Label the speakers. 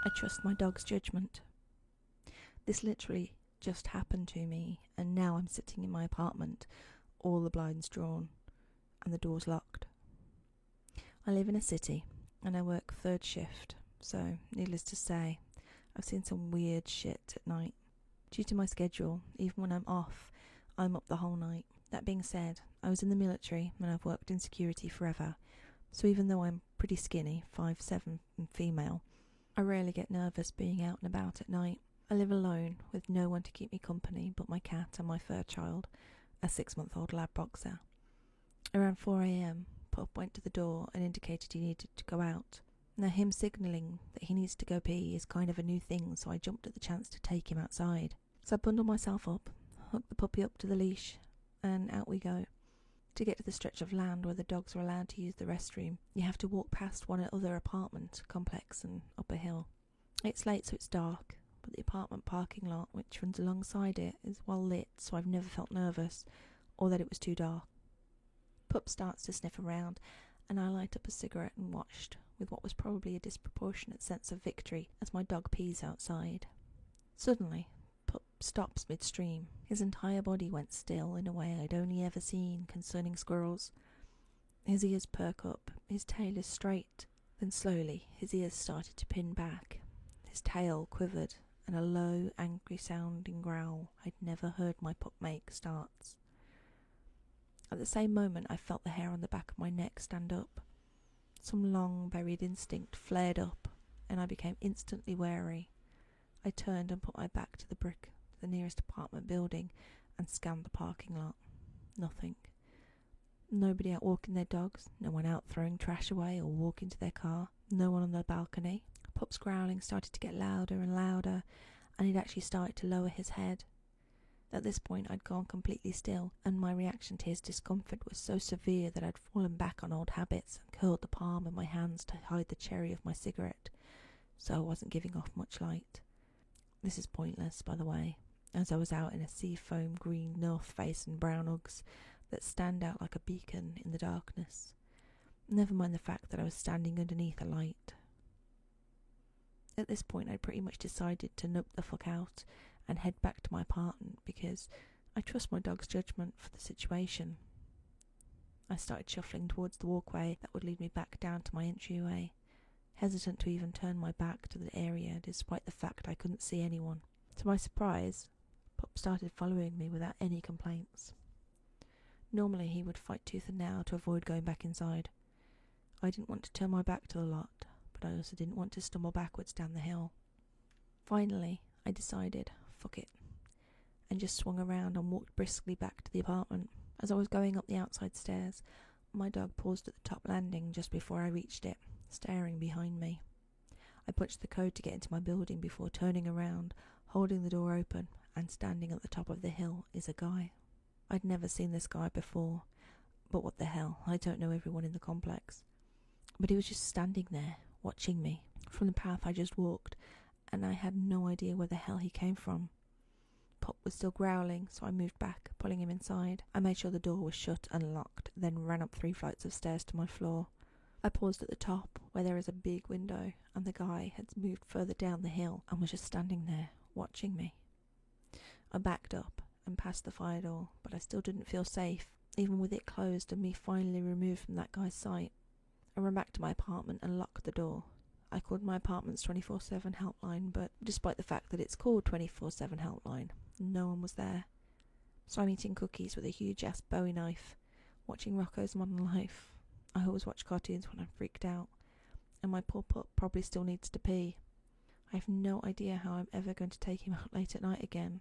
Speaker 1: I trust my dog's judgment. This literally just happened to me, and now I'm sitting in my apartment, all the blinds drawn, and the doors locked. I live in a city, and I work third shift, so needless to say, I've seen some weird shit at night. Due to my schedule, even when I'm off, I'm up the whole night. That being said, I was in the military and I've worked in security forever, so even though I'm pretty skinny, 5'7" and female, I rarely get nervous being out and about at night. I live alone, with no one to keep me company but my cat and my fur child, a 6-month-old lab boxer. Around 4 a.m, Pup went to the door and indicated he needed to go out. Now, him signalling that he needs to go pee is kind of a new thing, so I jumped at the chance to take him outside. So I bundled myself up, hooked the puppy up to the leash, and out we go. To get to the stretch of land where the dogs are allowed to use the restroom, you have to walk past one other apartment complex and up a hill. It's late, so it's dark, but the apartment parking lot, which runs alongside it, is well lit, so I've never felt nervous, or that it was too dark. Pup starts to sniff around, and I light up a cigarette and watched, with what was probably a disproportionate sense of victory, as my dog pees outside. Suddenly, Pup stops midstream. His entire body went still in a way I'd only ever seen concerning squirrels. His ears perk up, his tail is straight. Then slowly his ears started to pin back. His tail quivered, and a low, angry-sounding growl I'd never heard my pup make starts. At the same moment I felt the hair on the back of my neck stand up. Some long-buried instinct flared up, and I became instantly wary. I turned and put my back to the brick of the nearest apartment building and scanned the parking lot. Nothing. Nobody out walking their dogs, no one out throwing trash away or walking to their car, no one on the balcony. Pup's growling started to get louder and louder, and he'd actually started to lower his head. At this point I'd gone completely still, and my reaction to his discomfort was so severe that I'd fallen back on old habits and curled the palm of my hands to hide the cherry of my cigarette, so I wasn't giving off much light. This is pointless, by the way, as I was out in a seafoam green North Face and brown Uggs that stand out like a beacon in the darkness. Never mind the fact that I was standing underneath a light. At this point I'd pretty much decided to nup the fuck out and head back to my apartment because I trust my dog's judgment for the situation. I started shuffling towards the walkway that would lead me back down to my entryway, hesitant to even turn my back to the area despite the fact I couldn't see anyone. To my surprise, Pup started following me without any complaints. Normally he would fight tooth and nail to avoid going back inside. I didn't want to turn my back to the lot, but I also didn't want to stumble backwards down the hill. Finally, I decided, fuck it, and just swung around and walked briskly back to the apartment. As I was going up the outside stairs, my dog paused at the top landing just before I reached it, staring behind me. I punched the code to get into my building before turning around, holding the door open, and standing at the top of the hill is a guy. I'd never seen this guy before, but what the hell, I don't know everyone in the complex. But he was just standing there, watching me, from the path I just walked, and I had no idea where the hell he came from. Pup was still growling, so I moved back, pulling him inside. I made sure the door was shut and locked, then ran up 3 flights of stairs to my floor. I paused at the top, where there is a big window, and the guy had moved further down the hill and was just standing there, watching me. I backed up and past the fire door, but I still didn't feel safe, even with it closed and me finally removed from that guy's sight. I ran back to my apartment and locked the door. I called my apartment's 24/7 helpline, but despite the fact that it's called 24/7 helpline, no one was there. So I'm eating cookies with a huge-ass Bowie knife, watching Rocko's Modern Life. I always watch cartoons when I'm freaked out, and my poor pup probably still needs to pee. I have no idea how I'm ever going to take him out late at night again.